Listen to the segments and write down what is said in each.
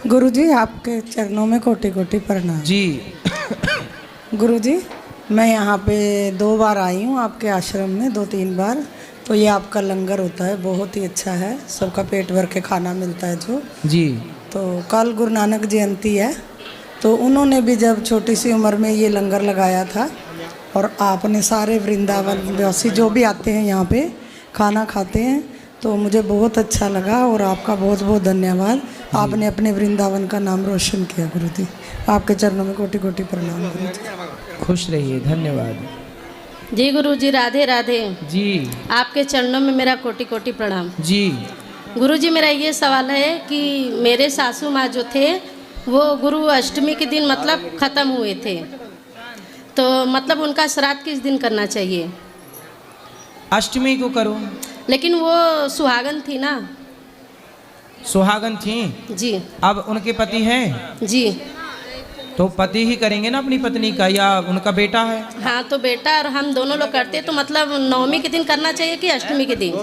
गुरुजी आपके चरणों में कोटि कोटि प्रणाम जी। गुरुजी मैं यहाँ पे 2 बार आई हूँ आपके आश्रम में, 2-3 बार। तो ये आपका लंगर होता है, बहुत ही अच्छा है, सबका पेट भर के खाना मिलता है जो। जी। तो कल गुरु नानक जयंती है, तो उन्होंने भी जब छोटी सी उम्र में ये लंगर लगाया था और आपने सारे वृंदावन वासी जो भी आते हैं यहाँ पे खाना खाते हैं, तो मुझे बहुत अच्छा लगा और आपका बहुत बहुत धन्यवाद। आपने अपने वृंदावन का नाम रोशन किया गुरुजी। आपके चरणों में कोटि कोटि प्रणाम गुरुजी। खुश रहिए, धन्यवाद जी गुरुजी, राधे राधे जी। आपके चरणों में मेरा कोटि कोटि प्रणाम जी। गुरुजी। मेरा ये सवाल है कि मेरे सासू माँ जो थे वो गुरु अष्टमी के दिन मतलब ख़त्म हुए थे, तो मतलब उनका श्राद्ध किस दिन करना चाहिए? अष्टमी को करो। लेकिन वो सुहागन थी ना। सुहागन थी जी। अब उनके पति हैं जी। तो पति ही करेंगे ना अपनी पत्नी का, या उनका बेटा है? हाँ, तो बेटा और हम दोनों लोग करते, तो मतलब नवमी के दिन करना चाहिए कि अष्टमी के दिन?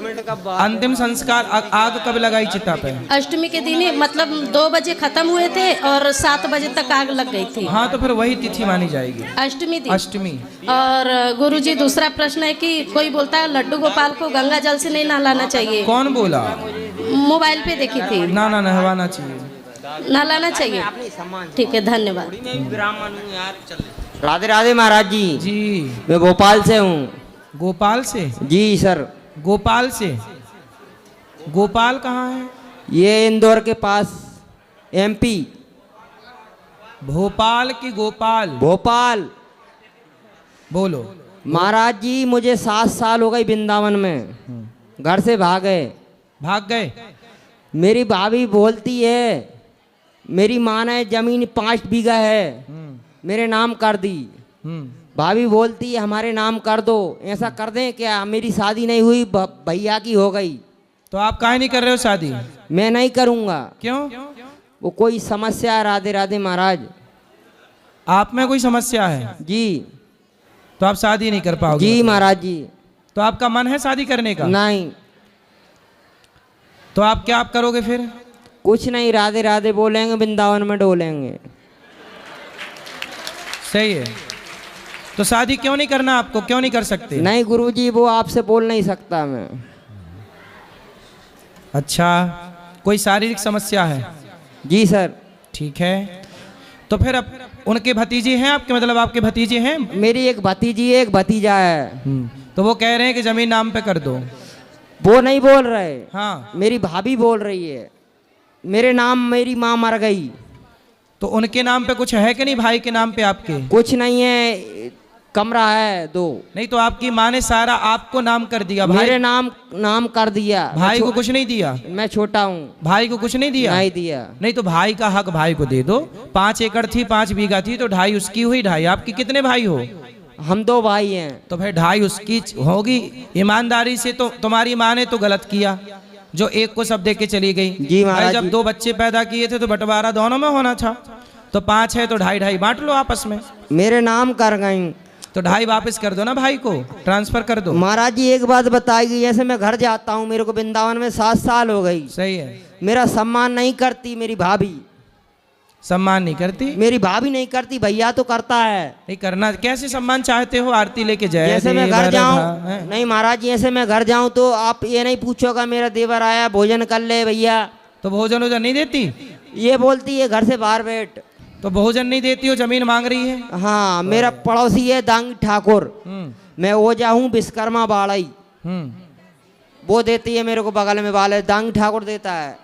अंतिम संस्कार आग कब लगाई चिता पे? अष्टमी के दिन ही, मतलब 2 बजे खत्म हुए थे और 7 बजे तक आग लग गई थी। हाँ, तो फिर वही तिथि मानी जाएगी, अष्टमी दिन। अष्टमी। और गुरुजी दूसरा प्रश्न है कि कोई बोलता है लड्डू गोपाल को गंगा जल से नहीं नहलाना चाहिए। कौन बोला? मोबाइल पे देखी थी। ना ना, नहवाना चाहिए, नहलाना चाहिए। ठीक है, धन्यवाद। राधे राधे महाराज जी। जी। मैं भोपाल से हूँ। गोपाल से? जी सर। गोपाल से? गोपाल कहाँ है? ये इंदौर के पास, एमपी। भोपाल की गोपाल? भोपाल। बोलो। महाराज जी मुझे 7 साल हो गई वृंदावन में, घर से भागे। भाग गए? मेरी भाभी बोलती है मेरी माँ ने जमीन 5 बीघा है मेरे नाम कर दी। भाभी बोलती है हमारे नाम कर दो, ऐसा कर दें क्या? मेरी शादी नहीं हुई, भैया की हो गई। तो आप काहे नहीं कर रहे हो शादी? मैं नहीं करूँगा। क्यों? वो कोई समस्या है। राधे राधे महाराज। आप में कोई समस्या है? जी। तो आप शादी नहीं कर पाओगे? जी महाराज जी। तो आपका मन है शादी करने का? नहीं। तो आप क्या करोगे फिर? कुछ नहीं, राधे राधे बोलेंगे, वृंदावन में डोलेंगे। सही है। तो शादी क्यों नहीं करना आपको? क्यों नहीं कर सकते? नहीं गुरुजी, वो आपसे बोल नहीं सकता मैं। अच्छा, कोई शारीरिक समस्या है? जी सर। ठीक है। तो फिर अब उनके भतीजे हैं आपके, मतलब आपके भतीजे हैं? मेरी एक भतीजी है, एक भतीजा है। तो वो कह रहे हैं कि जमीन नाम पे कर दो। वो नहीं बोल रहे। हाँ, मेरी भाभी बोल रही है मेरे नाम, मेरी माँ मर गई। तो उनके नाम पे कुछ है कि नहीं? भाई के नाम पे आपके? कुछ नहीं है, कमरा है 2। नहीं, तो आपकी माँ ने सारा आपको नाम कर दिया? भाई मेरे नाम कर दिया। भाई को कुछ नहीं दिया? मैं छोटा हूँ। भाई को कुछ नहीं दिया? नहीं दिया। नहीं, तो भाई का हक भाई को दे दो। 5 एकड़ थी, 5 बीघा थी, तो 2.5 उसकी हुई, 2.5 आपकी। कितने भाई हो? हम 2 भाई हैं। तो फिर 2.5 उसकी होगी। ईमानदारी से तो तुम्हारी माँ ने तो गलत किया जो एक को सब दे के चली गई। जी महाराज भाई, जब जी। 2 बच्चे पैदा किए थे तो बंटवारा दोनों में होना था। तो 5 है तो 2.5 बांट लो आपस में। मेरे नाम कर गई तो 2.5 वापस कर दो ना, भाई को ट्रांसफर कर दो। महाराज जी एक बात बताएगी, जैसे मैं घर जाता हूँ, मेरे को वृंदावन में 7 साल हो गई। सही है। मेरा सम्मान नहीं करती मेरी भाभी। सम्मान नहीं करती? मेरी भाभी नहीं करती, भैया तो करता है। नहीं करना। कैसे सम्मान चाहते हो? आरती लेके जाए? जैसे मैं घर जाऊं, नहीं महाराज जी, ऐसे मैं घर जाऊं तो आप ये नहीं पूछोगा मेरा देवर आया भोजन कर ले भैया। तो भोजन वोजन नहीं देती? ये बोलती है घर से बाहर बैठ। तो भोजन नहीं देती हो, जमीन मांग रही है? हाँ, मेरा पड़ोसी है दांगी ठाकुर। मैं ओझा हूँ विश्वकर्मा बाड़ाई। वो देती है मेरे को, बगल में वाले दांगी ठाकुर देता है।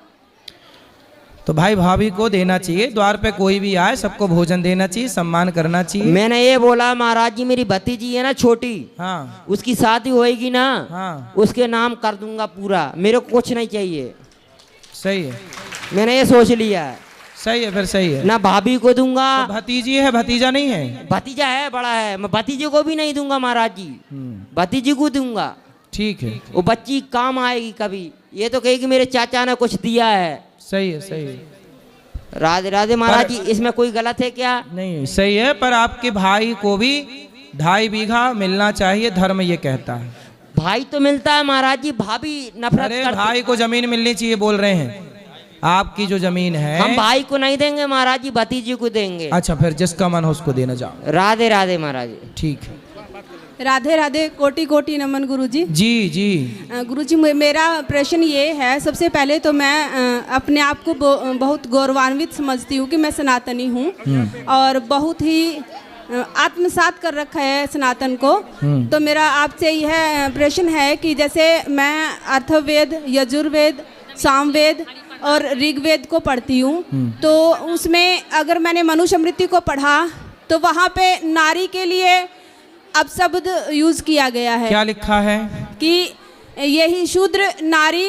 तो भाई भाभी को देना चाहिए। द्वार पे कोई भी आए सबको भोजन देना चाहिए, सम्मान करना चाहिए। मैंने ये बोला महाराज जी, मेरी भतीजी है ना छोटी, हाँ, उसकी शादी होएगी ना, हाँ, उसके नाम कर दूंगा पूरा। मेरे को कुछ नहीं चाहिए। सही है। मैंने ये सोच लिया है। सही है, फिर सही है। ना भाभी को दूंगा। तो भतीजी है, भतीजा नहीं है? भतीजा है, बड़ा है। मैं भतीजे को भी नहीं दूंगा महाराज जी, भतीजी को दूंगा। ठीक है। वो बच्ची काम आएगी कभी। ये तो कहेगी मेरे चाचा ने कुछ दिया है। सही है, सही है। राधे राधे महाराज जी, इसमें कोई गलत है क्या? नहीं, सही है। पर आपके भाई को भी 2.5 बीघा मिलना चाहिए, धर्म ये कहता है। भाई तो मिलता है महाराज जी, भाभी नफरत अरे करती। भाई को जमीन मिलनी चाहिए बोल रहे हैं। आपकी जो जमीन है, हम भाई को नहीं देंगे महाराज जी, भतीजी को देंगे। अच्छा, फिर जिसका मन हो उसको देना। जाओ। राधे राधे महाराज जी। ठीक है। राधे राधे, कोटि कोटि नमन गुरुजी। जी जी। गुरुजी, मेरा प्रश्न ये है, सबसे पहले तो मैं अपने आप को बहुत गौरवान्वित समझती हूँ कि मैं सनातनी हूँ और बहुत ही आत्मसात कर रखा है सनातन को। तो मेरा आपसे यह प्रश्न है कि जैसे मैं अथर्ववेद, यजुर्वेद, सामवेद और ऋग्वेद को पढ़ती हूँ, तो उसमें अगर मैंने मनुस्मृति को पढ़ा तो वहाँ पे नारी के लिए अपशब्द यूज किया गया है। क्या लिखा है? कि यही शूद्र नारी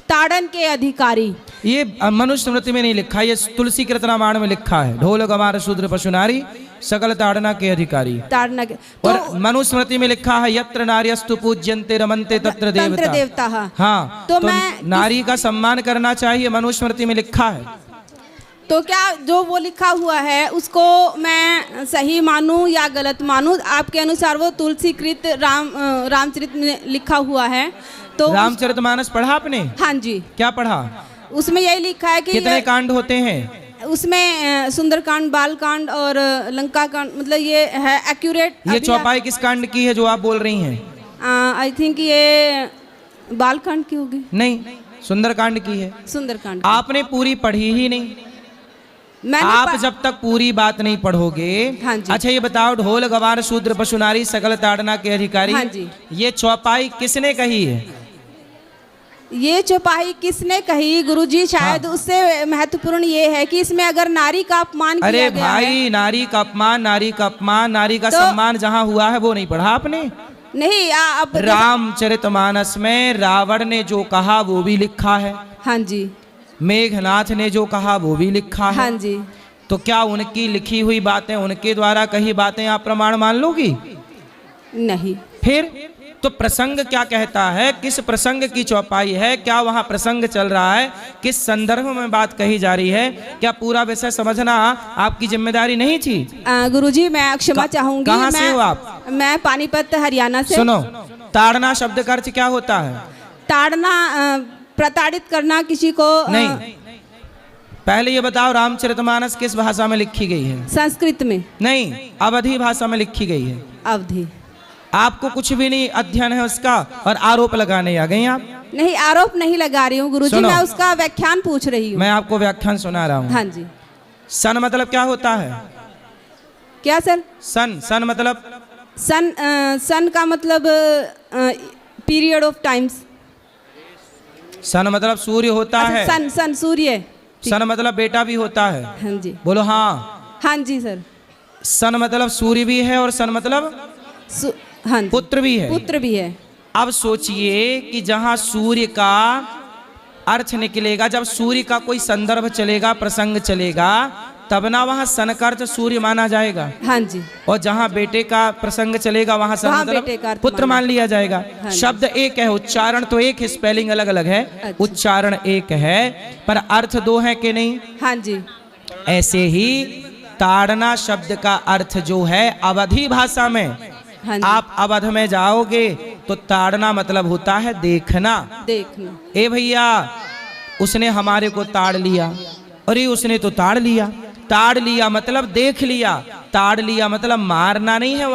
ताड़न के अधिकारी। ये मनुस्मृति में नहीं लिखा, ये तुलसी कृत रामायण में लिखा है। ढोल गवार शूद्र पशु नारी सकल ताड़ना के अधिकारी। ताड़ना के और मनुस्मृति में लिखा है यत्र नार्यस्तु पूज्यन्ते रमन्ते तत्र देवता। हाँ, तो नारी का सम्मान करना चाहिए, मनुस्मृति में लिखा है। तो क्या जो वो लिखा हुआ है उसको मैं सही मानूं या गलत मानूं? आपके अनुसार वो तुलसीकृत रामचरित में लिखा हुआ है, तो रामचरितमानस पढ़ा आपने? हाँ जी। क्या पढ़ा? उसमें यही लिखा है कि कितने कांड होते हैं उसमें? सुंदरकांड, बालकांड और लंका कांड, मतलब ये है एक्यूरेट। ये चौपाई किस कांड की है जो आप बोल रही हैं? आई थिंक ये बालकांड की होगी। नहीं, सुंदरकांड की है। सुंदरकांड आपने पूरी पढ़ी ही नहीं। आप जब तक पूरी बात नहीं पढ़ोगे। हाँ जी। अच्छा ये बताओ, ढोल गवार शूद्र पशु नारी सकल ताड़ना के अधिकारी, हाँ जी। ये चौपाई किसने कही है? ये चौपाई किसने कही गुरुजी? शायद उससे महत्वपूर्ण ये है कि इसमें अगर नारी का अपमान किया अरे गया भाई है। नारी का अपमान, नारी का अपमान, नारी का तो सम्मान जहाँ हुआ है वो नहीं पढ़ा आपने? नहीं, अब रामचरितमानस में रावण ने जो कहा वो भी लिखा है। हाँ जी। मेघनाथ ने जो कहा वो भी लिखा है। हाँ जी। तो क्या उनकी लिखी हुई बातें, उनके द्वारा कही बातें आप प्रमाण मान लोगी? नहीं। फिर तो प्रसंग क्या कहता है? किस प्रसंग की चौपाई है? क्या वहाँ प्रसंग चल रहा है? किस संदर्भ में बात कही जा रही है? क्या पूरा विषय समझना आपकी जिम्मेदारी नहीं थी? गुरुजी, मैं क्षमा चाहूंगी। कहाँ से हो आप? मैं पानीपत हरियाणा से। सुनो, ताड़ना शब्द का अर्थ क्या होता है? ताड़ना प्रताड़ित करना किसी को। नहीं, पहले ये बताओ रामचरितमानस किस भाषा में लिखी गई है? संस्कृत में। नहीं, अवधी भाषा में लिखी गई है। अवधी। आपको कुछ भी नहीं अध्ययन है उसका और आरोप लगाने आ गई आप? नहीं, आरोप नहीं लगा रही हूँ गुरुजी, मैं उसका व्याख्यान पूछ रही हूँ। मैं आपको व्याख्यान सुना रहा हूँ। हाँ जी। सन मतलब क्या होता है? क्या सर? सन मतलब? सन का मतलब पीरियड ऑफ टाइम्स। सन मतलब सूर्य होता है। सन सूर्य। सन मतलब बेटा भी होता है। हाँ जी। बोलो हाँ। हाँ जी सर। सन मतलब सूर्य भी है और सन मतलब हाँ जी, पुत्र भी है। पुत्र भी है। अब सोचिए कि जहाँ सूर्य का अर्थ निकलेगा, जब सूर्य का कोई संदर्भ चलेगा, प्रसंग चलेगा, तब ना वहाँ सन का अर्थ सूर्य माना जाएगा। हाँ जी। और जहाँ बेटे का प्रसंग चलेगा वहाँ सन मतलब पुत्र मान लिया जाएगा। हाँ, शब्द एक है, उच्चारण तो एक है, स्पेलिंग अलग अलग है। अच्छा। उच्चारण एक है पर अर्थ दो है कि नहीं? हाँ जी। ऐसे ही ताड़ना शब्द का अर्थ जो है अवधी भाषा में, हाँ आप अवध में जाओगे तो ताड़ना मतलब होता है देखना। देखना। ए भैया, उसने हमारे को ताड़ लिया, अरे उसने तो ताड़ लिया। ताड़ लिया मतलब देख लिया। ताड़ लिया मतलब मारना नहीं है,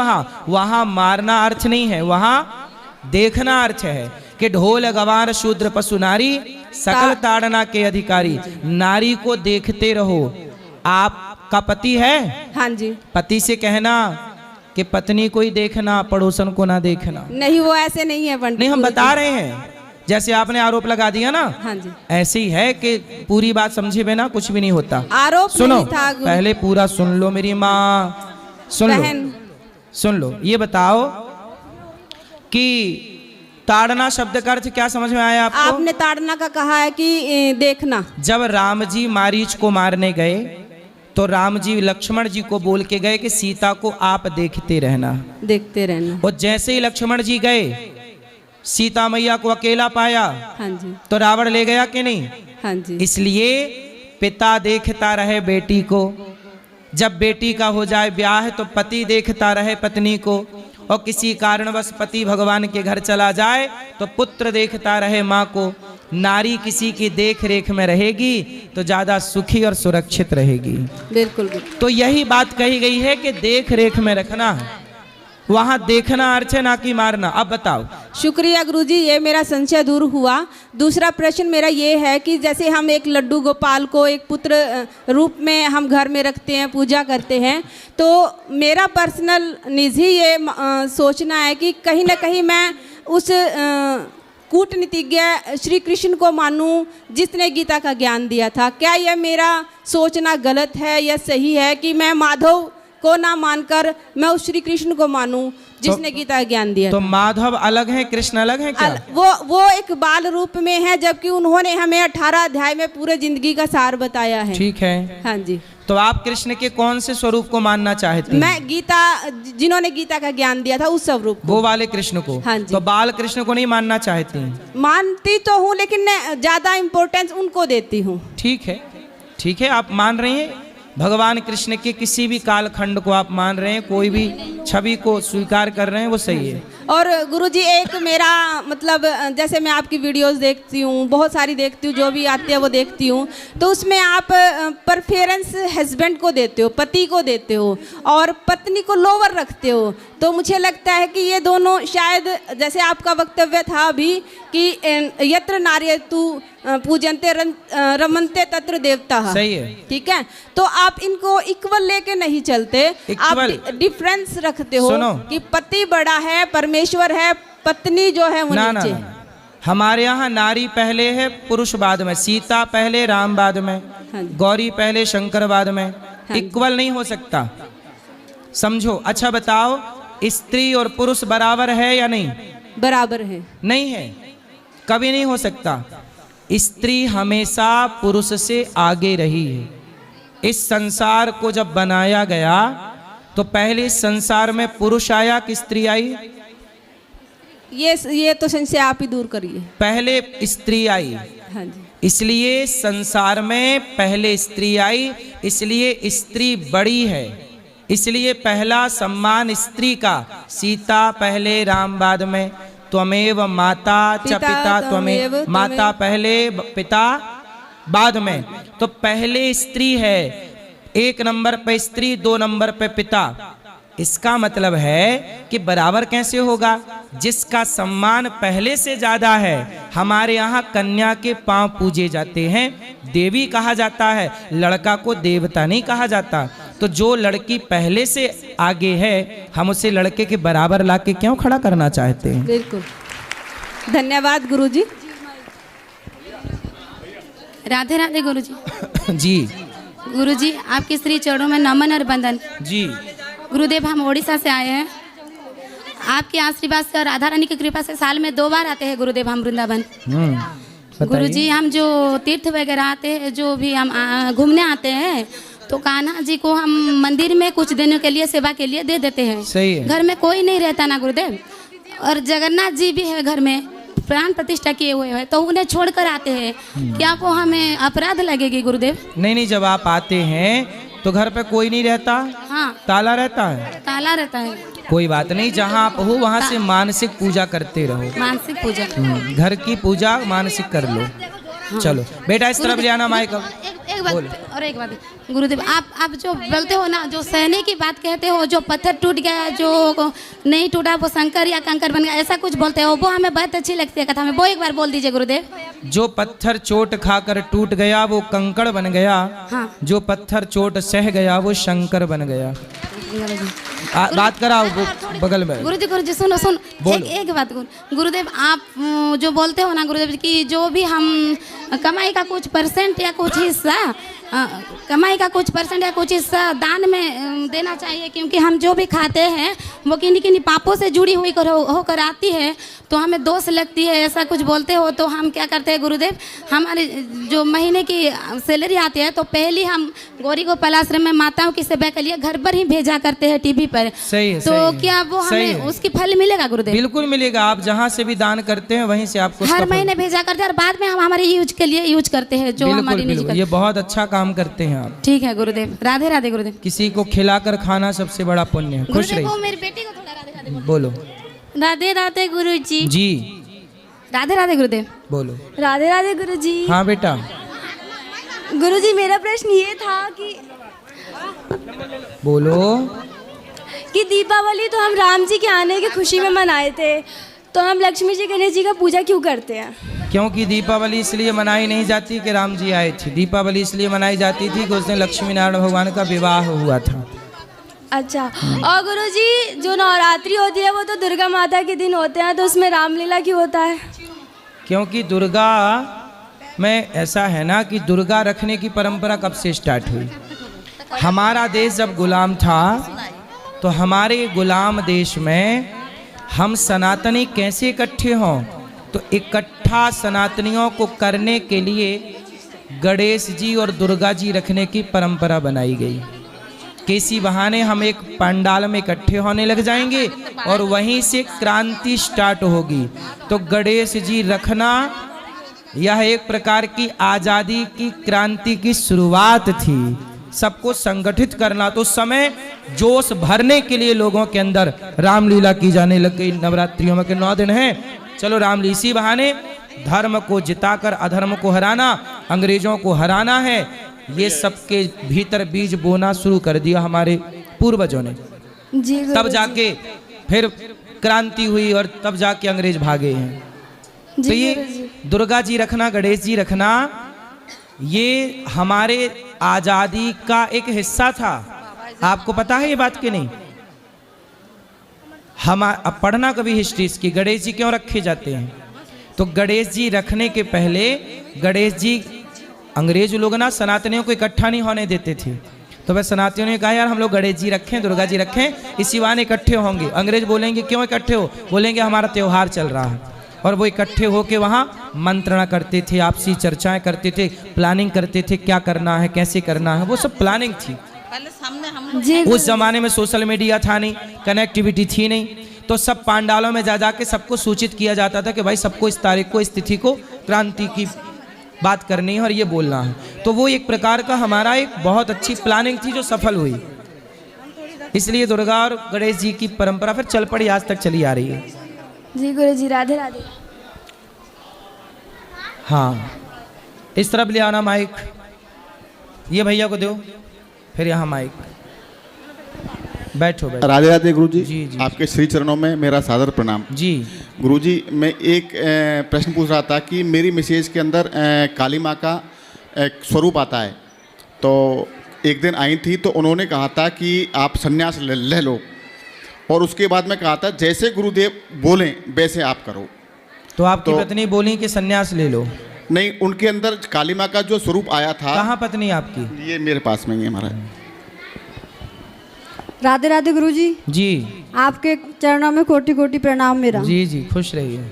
वहां मारना अर्थ नहीं है, वहां देखना अर्थ है। कि ढोल गवार शूद्र पशु नारी सकल ताड़ना के अधिकारी। नारी को देखते रहो। आपका पति है? हाँ जी। पति से कहना कि पत्नी को ही देखना, पड़ोसन को ना देखना। नहीं, वो ऐसे नहीं है पंडित। नहीं, हम बता रहे हैं, जैसे आपने आरोप लगा दिया ना। हाँ जी। ऐसे ही है कि पूरी बात समझे बिना कुछ भी नहीं होता। आरोप सुनो, नहीं था पहले पूरा सुन लो मेरी माँ, सुन लो। ये बताओ कि ताड़ना शब्द का अर्थ क्या समझ में आया आपको? आपने ताड़ना का कहा है कि देखना। जब राम जी मारीच को मारने गए तो राम जी लक्ष्मण जी को बोल के गए कि सीता को आप देखते रहना। देखते रहना। और जैसे ही लक्ष्मण जी गए, सीता मैया को अकेला पाया। हाँ जी। तो रावण ले गया कि नहीं? हाँ जी। इसलिए पिता देखता रहे बेटी को, जब बेटी का हो जाए ब्याह तो पति देखता रहे पत्नी को, और किसी कारणवश पति भगवान के घर चला जाए तो पुत्र देखता रहे माँ को। नारी किसी की देख रेख में रहेगी तो ज़्यादा सुखी और सुरक्षित रहेगी। बिल्कुल बिल्कुल। तो यही बात कही गई है कि देख रेख में रखना है, वहाँ देखना अर्थ है ना कि मारना। अब बताओ। शुक्रिया गुरुजी, ये मेरा संशय दूर हुआ। दूसरा प्रश्न मेरा ये है कि जैसे हम एक लड्डू गोपाल को एक पुत्र रूप में हम घर में रखते हैं, पूजा करते हैं, तो मेरा पर्सनल निजी ये सोचना है कि कहीं ना कहीं मैं उस कूटनीतिज्ञ श्री कृष्ण को मानूं जिसने गीता का ज्ञान दिया था। क्या यह मेरा सोचना गलत है या सही है कि मैं माधव को ना मानकर मैं उस श्री कृष्ण को मानूं जिसने गीता का ज्ञान दिया? तो माधव अलग है, कृष्ण अलग है क्या? वो एक बाल रूप में है, जबकि उन्होंने हमें 18 अध्याय में पूरे जिंदगी का सार बताया है। ठीक है। हाँ जी। तो आप कृष्ण के कौन से स्वरूप को मानना चाहते हैं? मैं गीता, जिन्होंने गीता का ज्ञान दिया था उस स्वरूप को। वो वाले कृष्ण को? हाँ जी। तो बाल कृष्ण को नहीं मानना चाहती हैं? मानती तो हूँ, लेकिन ज्यादा इम्पोर्टेंस उनको देती हूँ। ठीक है, ठीक है, आप मान रही हैं। भगवान कृष्ण के किसी भी कालखंड को आप मान रहे हैं, कोई भी छवि को स्वीकार कर रहे हैं, वो सही है। और गुरुजी एक मेरा मतलब, जैसे मैं आपकी वीडियोस देखती हूँ, बहुत सारी देखती हूँ, जो भी आती है वो देखती हूँ, तो उसमें आप प्रेफरेंस हस्बैंड को देते हो, पति को देते हो, और पत्नी को लोअर रखते हो। तो मुझे लगता है कि ये दोनों शायद, जैसे आपका वक्तव्य था अभी कि यत्र नार्यस्तु पूजन्ते रमन्ते तत्र देवता। सही है। ठीक है, तो आप इनको इक्वल लेके नहीं चलते, आप डिफरेंस रखते हो कि पति बड़ा है, परमेश्वर है, पत्नी जो है वो नीचे। हमारे यहाँ नारी पहले है, पुरुष बाद में। सीता पहले, राम बाद में। गौरी पहले, शंकर बाद में। इक्वल नहीं हो सकता, समझो। अच्छा बताओ, स्त्री और पुरुष बराबर है या नहीं? बराबर है। नहीं है, कभी नहीं हो सकता। स्त्री हमेशा पुरुष से आगे रही है। इस संसार को जब बनाया गया तो पहले इस संसार में पुरुष आया कि स्त्री आई? ये तो संशय आप ही दूर करिए। पहले स्त्री आई। हाँ जी। इसलिए संसार में पहले स्त्री आई, इसलिए स्त्री बड़ी है, इसलिए पहला सम्मान स्त्री का। सीता पहले, राम बाद में। त्वमेव माता च पिता त्वमेव, माता पहले, पिता बाद में। तो पहले स्त्री है, 1 नंबर पे स्त्री, 2 नंबर पे पिता। इसका मतलब है कि बराबर कैसे होगा? जिसका सम्मान पहले से ज्यादा है। हमारे यहाँ कन्या के पांव पूजे जाते हैं, देवी कहा जाता है, लड़का को देवता नहीं कहा जाता। तो जो लड़की पहले से आगे है, हम उसे लड़के के बराबर लाके क्यों खड़ा करना चाहते हैं? बिल्कुल। धन्यवाद गुरुजी। राधे राधे गुरुजी। जी गुरुजी, आपके श्री चरणों में नमन और वंदन। जी गुरुदेव, हम ओडिशा से आए हैं। आपके आशीर्वाद से और राधा रानी की कृपा से साल में 2 बार आते हैं गुरुदेव हम वृंदावन। गुरुजी, हम जो तीर्थ वगैरह आते हैं, जो भी हम घूमने आते हैं, तो कान्हा जी को हम मंदिर में कुछ दिनों के लिए सेवा के लिए दे देते हैं। सही है। घर में कोई नहीं रहता ना गुरुदेव, और जगन्नाथ जी भी है घर में, प्राण प्रतिष्ठा किए हुए हैं, तो उन्हें छोड़कर आते हैं। क्या वो हमें अपराध लगेगी गुरुदेव? नहीं, जब आप आते हैं तो घर पे कोई नहीं रहता। हाँ, ताला रहता है। ताला रहता है। कोई बात नहीं, जहाँ आप हो वहाँ से मानसिक पूजा करते रहो। मानसिक पूजा, घर की पूजा मानसिक कर लो। हाँ। चलो बेटा, इस तरफ ले आना माइक। एक बात गुरुदेव, आप जो बोलते हो ना, जो सहने की बात कहते हो, जो पत्थर टूट गया, जो नहीं टूटा वो शंकर या कंकर बन गया, ऐसा कुछ बोलते हो, वो हमें बहुत अच्छी लगती है कथा में। वो एक बार बोल दीजिए गुरुदेव। जो पत्थर चोट खाकर टूट गया वो कंकड़ बन गया। हाँ। जो पत्थर चोट सह गया वो शंकर बन गया। बात कराओ बगल में। गुरुजी सुनो एक बात गुरुदेव, आप जो बोलते हो ना गुरुदेव कि जो भी हम कमाई का कुछ परसेंट या कुछ हिस्सा दान में देना चाहिए, क्योंकि हम जो भी खाते हैं वो किन्हीं पापों से जुड़ी हुई होकर आती है, तो हमें दोष लगती है, ऐसा कुछ बोलते हो। तो हम क्या करते हैं गुरुदेव, हमारे जो महीने की सैलरी आती है, तो पहले हम गौरी गोपाल आश्रम में माताओं की सेवा के लिए घर पर ही भेजा करते हैं टीवी पर। सही है। तो सही क्या वो हमें उसकी फल मिलेगा गुरुदेव? बिल्कुल मिलेगा। आप जहाँ से भी दान करते हैं वहीं से आपको हर महीने भेजा करते हैं, और बाद में हम हमारे यूज के लिए यूज करते हैं, जो हमारी निजी। ये बहुत अच्छा काम करते हैं आप। ठीक है गुरुदेव। राधे राधे गुरुदेव। किसी को खिलाकर खाना सबसे बड़ा पुण्य है। खुश रहिए। मेरी बेटी को थोड़ा राधे राधे बोलो। राधे राधे गुरुजी। जी राधे राधे गुरुदेव। बोलो। राधे राधे गुरुजी। हाँ बेटा। गुरुजी मेरा प्रश्न ये था बोलो। कि दीपावली तो हम राम जी के आने की खुशी में मनाए थे, तो हम लक्ष्मी जी गणेश जी का पूजा क्यों करते हैं? क्योंकि दीपावली इसलिए मनाई नहीं जाती कि राम जी आए थे, दीपावली इसलिए मनाई जाती थी कि उस दिन लक्ष्मी नारायण भगवान का विवाह हुआ था। अच्छा, और गुरुजी जो नवरात्रि होती है वो तो दुर्गा माता के दिन होते हैं, तो उसमें रामलीला क्यों होता है? क्योंकि दुर्गा में ऐसा है ना कि दुर्गा रखने की परंपरा कब से स्टार्ट हुई। हमारा देश जब गुलाम था तो हमारे गुलाम देश में हम सनातनी कैसे इकट्ठे हों, तो इकट्ठा सनातनियों को करने के लिए गणेश जी और दुर्गा जी रखने की परंपरा बनाई गई कि इसी बहाने हम एक पंडाल में इकट्ठे होने लग जाएंगे और वहीं से क्रांति स्टार्ट होगी। तो गणेश जी रखना यह एक प्रकार की आज़ादी की क्रांति की शुरुआत थी, सबको संगठित करना। तो समय जोश भरने के लिए लोगों के अंदर रामलीला की जाने लग गई। नवरात्रियों में के 9 दिन हैं, चलो रामलीला, इसी बहाने धर्म को जिताकर अधर्म को हराना, अंग्रेजों को हराना है, ये सबके भीतर बीज बोना शुरू कर दिया हमारे पूर्वजों ने। जी तब जाके फिर क्रांति हुई और तब जाके अंग्रेज भागे हैं। तो ये दुर्गा जी रखना, गणेश जी रखना, ये हमारे आज़ादी का एक हिस्सा था। आपको पता है ये बात कि नहीं? हम अब पढ़ना कभी हिस्ट्री की, गणेश जी क्यों रखे जाते हैं। तो गणेश जी रखने के पहले गणेश जी, अंग्रेज लोग ना सनातनियों को इकट्ठा नहीं होने देते थे, तो वह सनातनियों ने कहा यार हम लोग गणेश जी रखें, दुर्गा जी रखें, इसी बहाने इकट्ठे होंगे। अंग्रेज बोलेंगे क्यों इकट्ठे हो, बोलेंगे हमारा त्यौहार चल रहा है। और वो इकट्ठे होके वहाँ मंत्रणा करते थे, आपसी चर्चाएं करते थे, प्लानिंग करते थे क्या करना है, कैसे करना है, वो सब प्लानिंग थी। उस जमाने में सोशल मीडिया था नहीं, कनेक्टिविटी थी नहीं, तो सब पांडालों में जा जाके सबको सूचित किया जाता था कि भाई सबको इस तारीख को, इस तिथि को क्रांति की बात करनी है और ये बोलना है। तो वो एक प्रकार का हमारा एक बहुत अच्छी प्लानिंग थी जो सफल हुई। इसलिए दुर्गा और गणेश जी की परंपरा फिर चल पड़ी, आज तक चली आ रही है। जी गुरुजी, राधे राधे। हाँ, इस तरफ ले आना माइक, ये भैया को दो, फिर यहाँ माइक। बैठो बैठो। राधे राधे गुरुजी। जी जी। आपके श्री चरणों में मेरा सादर प्रणाम। जी गुरुजी, मैं एक प्रश्न पूछ रहा था कि मेरी मैसेज के अंदर काली माँ का एक स्वरूप आता है, तो एक दिन आई थी तो उन्होंने कहा था कि आप संन्यास ले लो, और उसके बाद में कहा था जैसे गुरुदेव बोलें वैसे आप करो। तो आपकी पत्नी बोली कि संन्यास ले लो? नहीं, उनके अंदर काली माँ का जो स्वरूप आया था। कहाँ पत्नी आपकी? ये मेरे पास में ही है महाराज। राधे राधे गुरुजी। जी, आपके चरणों में कोटि कोटि प्रणाम मेरा। जी जी, खुश रहिए।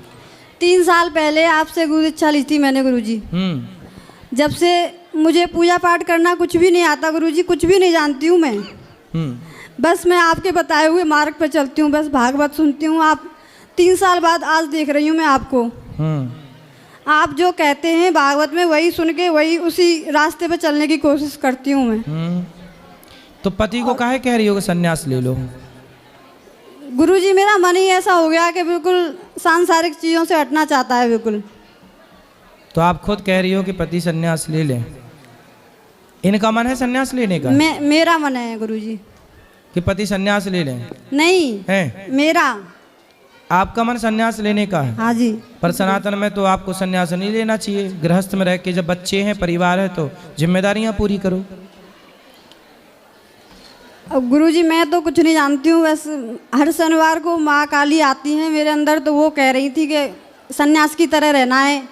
3 साल पहले आपसे गुरु दीक्षा ली थी मैंने गुरुजी। जब से मुझे पूजा पाठ करना कुछ भी नहीं आता गुरुजी, कुछ भी नहीं जानती हूँ मैं। बस मैं आपके बताए हुए मार्ग पर चलती हूँ, बस भागवत सुनती हूँ। आप 3 साल बाद आज देख रही हूँ मैं आपको। आप जो कहते हैं भागवत में वही सुन के वही उसी रास्ते पर चलने की कोशिश करती हूँ मैं। तो पति को काहे कह रही हो कि संन्यास ले लो? गुरुजी, मेरा मन ही ऐसा हो गया कि बिल्कुल सांसारिक चीज़ों से हटना चाहता है बिल्कुल। तो आप खुद कह रही हो कि पति संन्यास ले लें, इनका मन है संन्यास लेने का? मेरा मन है गुरुजी कि पति संन्यास ले लें? नहीं है, मेरा। आपका मन संन्यास लेने का है? हाँ जी। पर सनातन में तो आपको संन्यास नहीं लेना चाहिए। गृहस्थ में रह के जब बच्चे हैं, परिवार है, तो जिम्मेदारियां पूरी करो। अब गुरुजी, मैं तो कुछ नहीं जानती हूँ, बस हर शनिवार को माँ काली आती हैं मेरे अंदर, तो वो कह रही थी कि सन्यास की तरह रहना है।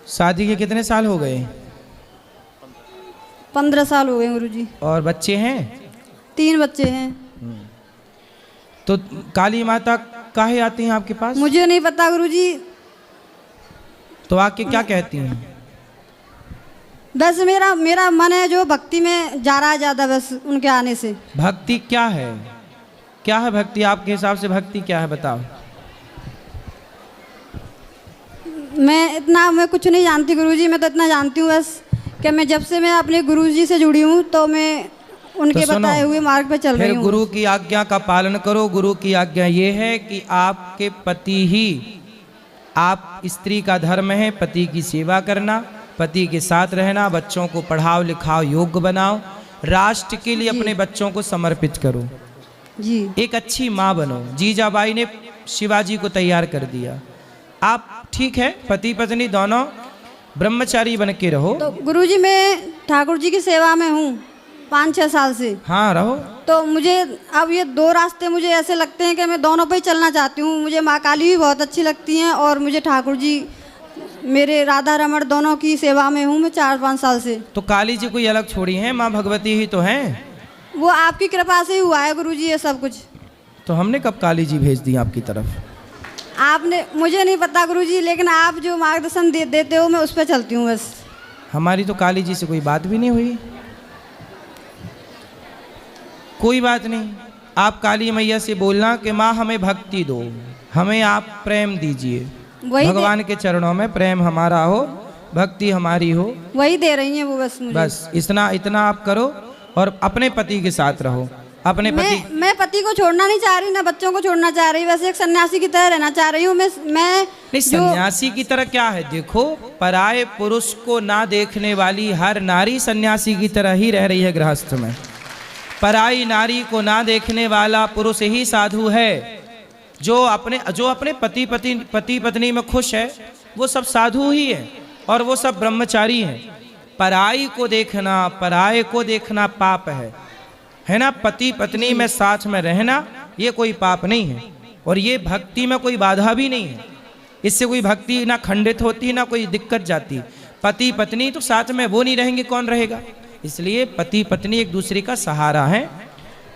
शादी के कितने साल हो गए? 15 साल हो गए गुरुजी। और बच्चे हैं? 3 बच्चे हैं। तो काली माता काहे आती हैं आपके पास? मुझे नहीं पता गुरुजी। तो आके क्या कहती हैं? बस मेरा मन है जो भक्ति में जा रहा है ज़्यादा, बस उनके आने से। भक्ति क्या है? क्या है भक्ति आपके हिसाब से? भक्ति क्या है बताओ। मैं कुछ नहीं जानती गुरुजी। मैं तो इतना जानती हूँ बस कि मैं जब से मैं अपने गुरुजी से जुड़ी हूँ तो मैं उनके तो सुनो, बताए हुए मार्ग पे चल रही फिर हूँ। गुरु की आज्ञा का पालन करो। गुरु की आज्ञा ये है कि आपके पति ही, आप स्त्री का धर्म है पति की सेवा करना, पति के साथ रहना, बच्चों को पढ़ाओ लिखाओ, योग्य बनाओ, राष्ट्र के लिए अपने बच्चों को समर्पित करो, जी एक अच्छी माँ बनो। जीजाबाई ने शिवाजी को तैयार कर दिया। आप ठीक है, पति पत्नी दोनों ब्रह्मचारी बन के रहो। तो गुरुजी मैं ठाकुर जी की सेवा में हूँ 5-6 साल से। हाँ रहो। तो मुझे अब ये 2 रास्ते मुझे ऐसे लगते हैं कि मैं दोनों पे ही चलना चाहती हूँ। मुझे माँ काली भी बहुत अच्छी लगती हैं और मुझे ठाकुर जी, मेरे राधा रमण दोनों की सेवा में हूँ मैं 4-5 साल से। तो काली जी कोई अलग छोड़ी है, माँ भगवती ही तो हैं। वो आपकी कृपा से ही हुआ है गुरुजी ये सब कुछ। तो हमने कब काली जी भेज दी आपकी तरफ? आपने, मुझे नहीं पता गुरुजी, लेकिन आप जो मार्गदर्शन देते हो मैं उस पर चलती हूँ बस। हमारी तो काली जी से कोई बात भी नहीं हुई। कोई बात नहीं, आप काली मैया से बोलना कि माँ हमें भक्ति दो, हमें आप प्रेम दीजिए, भगवान के चरणों में प्रेम हमारा हो, भक्ति हमारी हो। वही दे रही हैं वो बस मुझे। बस इतना आप करो और अपने पति के साथ रहो। अपने पति, मैं पति को छोड़ना नहीं चाह रही, ना बच्चों को छोड़ना चाह रही, वैसे एक सन्यासी की तरह रहना चाह रही हूँ मैं नहीं सन्यासी की तरह क्या है, देखो पराये पुरुष को ना देखने वाली हर नारी सन्यासी की तरह ही रह रही है गृहस्थ में। पराई नारी को ना देखने वाला पुरुष ही साधु है। जो अपने पति पत्नी में खुश है वो सब साधु ही है और वो सब ब्रह्मचारी हैं। पराई को देखना, पराये को देखना पाप है ना। पति पत्नी में साथ में रहना ये कोई पाप नहीं है और ये भक्ति में कोई बाधा भी नहीं है। इससे कोई भक्ति ना खंडित होती ना कोई दिक्कत जाती। पति पत्नी तो साथ में वो नहीं रहेंगे कौन रहेगा। इसलिए पति पत्नी एक दूसरे का सहारा है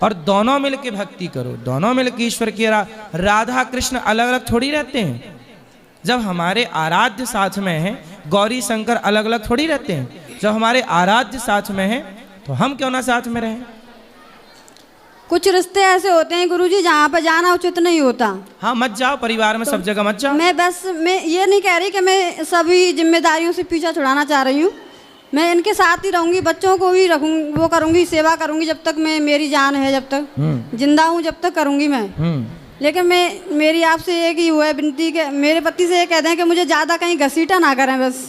और दोनों मिलके भक्ति करो, दोनों मिलके ईश्वर की राधा कृष्ण अलग अलग थोड़ी रहते हैं। जब हमारे आराध्य साथ में हैं, गौरी शंकर अलग अलग थोड़ी रहते हैं। जब हमारे आराध्य साथ में हैं तो हम क्यों ना साथ में रहें। कुछ रिश्ते ऐसे होते हैं गुरुजी जहाँ पर जाना उचित नहीं होता। हाँ मत जाओ, परिवार में तो सब जगह मत जाओ। मैं ये नहीं कह रही कि मैं सभी जिम्मेदारियों से पीछा छुड़ाना चाह रही हूँ। मैं इनके साथ ही रहूंगी, बच्चों को भी रखूंगी, वो करूंगी, सेवा करूंगी जब तक मेरी जान है, जब तक जिंदा हूँ जब तक करूंगी मैं। लेकिन मेरी आपसे एक ही हुआ है विनती के, मेरे पति से ये कह दें कि मुझे ज़्यादा कहीं घसीटा ना करें बस।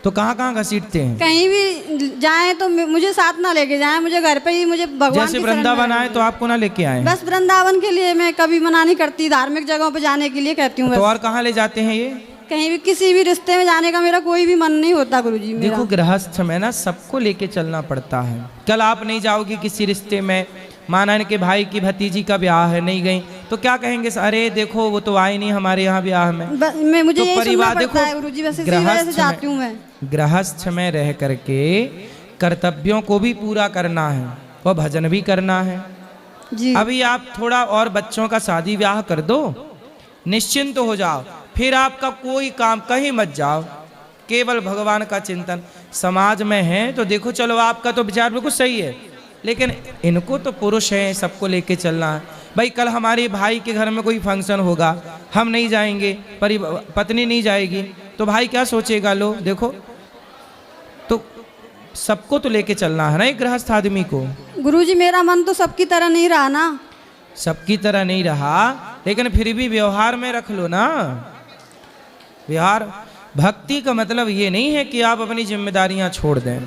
तो कहाँ घसीटते हैं? कहीं भी जाएं तो मुझे साथ ना लेके जाएं, मुझे घर पे ही, मुझे भगवान जैसे वृंदावन आए तो आपको ना लेके आए? बस वृंदावन के लिए मैं कभी मना नहीं करती, धार्मिक जगहों पे जाने के लिए कहती हूँ। तो और कहाँ ले जाते हैं ये? कहीं भी किसी भी रिश्ते में जाने का मेरा कोई भी मन नहीं होता गुरुजी। देखो गृहस्थ में ना सबको लेके चलना पड़ता है। कल आप नहीं जाओगी किसी रिश्ते में, माना इनके भाई की भतीजी का ब्याह है, नहीं गई तो क्या कहेंगे, अरे देखो वो तो आए नहीं हमारे यहाँ ब्याह में। मुझे तो परिवार देखो, गृहस्थ में रह करके कर्तव्यों को भी पूरा करना है और भजन भी करना है जी। अभी आप थोड़ा और बच्चों का शादी ब्याह कर दो, निश्चिंत हो जाओ, फिर आपका कोई काम कहीं मत जाओ, केवल भगवान का चिंतन। समाज में है तो देखो चलो आपका तो विचार बिल्कुल सही है, लेकिन इनको तो पुरुष हैं, सबको लेके चलना है। भाई कल हमारे भाई के घर में कोई फंक्शन होगा, हम नहीं जाएंगे, पत्नी नहीं जाएगी तो भाई क्या सोचेगा। लो देखो, तो सबको तो लेके चलना है ना एक गृहस्थ आदमी को। गुरुजी मेरा मन तो सबकी तरह नहीं रहा ना। सबकी तरह नहीं रहा, लेकिन फिर भी व्यवहार में रख लो ना। व्यवहार, भक्ति का मतलब ये नहीं है कि आप अपनी जिम्मेदारियां छोड़ दें।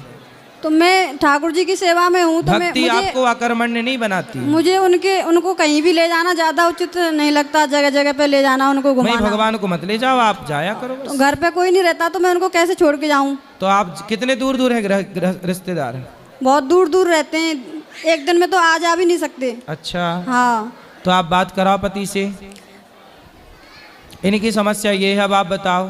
तो मैं ठाकुर जी की सेवा में हूँ तो भक्ति आपको अकर्मण्य नहीं बनाती। मुझे उनको कहीं भी ले जाना ज्यादा उचित नहीं लगता, जगह जगह पे ले जाना, उनको घुमाना। भगवान को मत ले जाओ, आप जाया करो। तो घर पे कोई नहीं रहता तो मैं उनको कैसे छोड़ के जाऊँ। तो आप कितने दूर दूर है रिश्तेदार? बहुत दूर दूर रहते हैं, एक दिन में तो आ जा भी नहीं सकते। अच्छा हाँ, तो आप बात कराओ पति से, इनकी समस्या ये है, अब आप बताओ।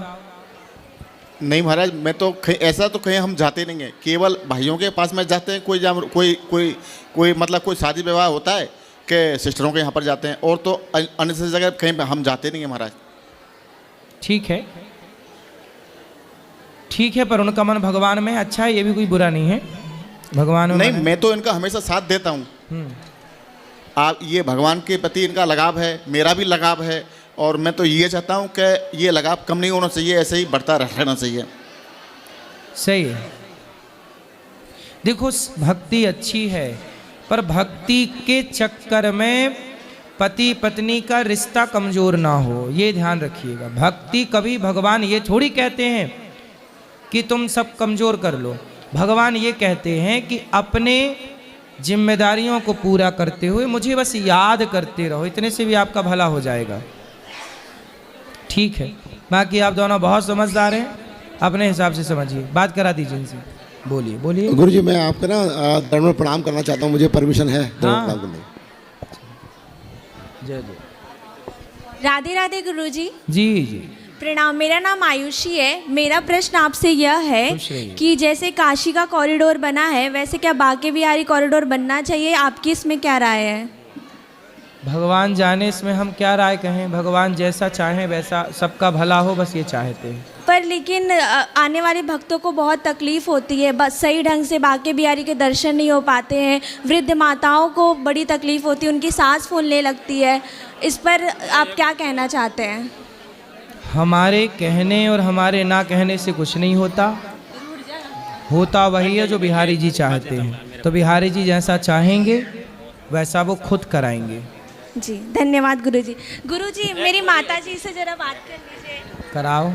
नहीं महाराज, मैं तो ऐसा तो कहीं हम जाते नहीं हैं, केवल भाइयों के पास में जाते हैं। कोई मतलब कोई शादी विवाह होता है कि सिस्टरों के यहाँ पर जाते हैं, और तो अन्य जगह कहीं पे हम जाते नहीं हैं महाराज। ठीक है, पर उनका मन भगवान में अच्छा है, ये भी कोई बुरा नहीं है। भगवान नहीं, मैं तो इनका हमेशा साथ देता हूँ। आप ये भगवान के प्रति इनका लगाव है, मेरा भी लगाव है, और मैं तो ये चाहता हूँ कि ये लगाव कम नहीं होना चाहिए, ऐसे ही बढ़ता रहना चाहिए। सही है। देखो भक्ति अच्छी है, पर भक्ति के चक्कर में पति पत्नी का रिश्ता कमज़ोर ना हो, ये ध्यान रखिएगा। भक्ति कभी, भगवान ये थोड़ी कहते हैं कि तुम सब कमज़ोर कर लो। भगवान ये कहते हैं कि अपने जिम्मेदारियों को पूरा करते हुए मुझे बस याद करते रहो, इतने से भी आपका भला हो जाएगा। ठीक है, बाकी आप दोनों बहुत समझदार हैं, अपने हिसाब से समझिए। बात करा दीजिए इनसे, बोलिए बोलिए। गुरु जी, मैं आपको ना दंड में प्रणाम करना चाहता हूँ, मुझे परमिशन है? हाँ। जय जय। राधे राधे गुरुजी। जी जी प्रणाम। मेरा नाम आयुषी है। मेरा प्रश्न आपसे यह है कि जैसे काशी का कॉरिडोर बना है, वैसे क्या बांके बिहारी कॉरिडोर बनना चाहिए? आपकी इसमें क्या राय है? भगवान जाने इसमें हम क्या राय कहें। भगवान जैसा चाहें वैसा, सबका भला हो, बस ये चाहते हैं। पर लेकिन आने वाले भक्तों को बहुत तकलीफ होती है, बस सही ढंग से बांके बिहारी के दर्शन नहीं हो पाते हैं। वृद्ध माताओं को बड़ी तकलीफ होती है, उनकी सांस फूलने लगती है। इस पर आप क्या कहना चाहते हैं? हमारे कहने और हमारे ना कहने से कुछ नहीं होता, होता वही है जो बिहारी जी चाहते हैं। तो बिहारी जी जैसा चाहेंगे वैसा वो खुद कराएंगे। जी धन्यवाद गुरुजी। गुरुजी, मेरी माता जी से जरा बात कर लीजिए। कराओ।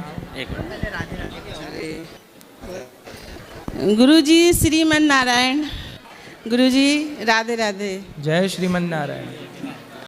गुरुजी श्रीमन नारायण। गुरुजी राधे राधे। जय श्रीमन नारायण।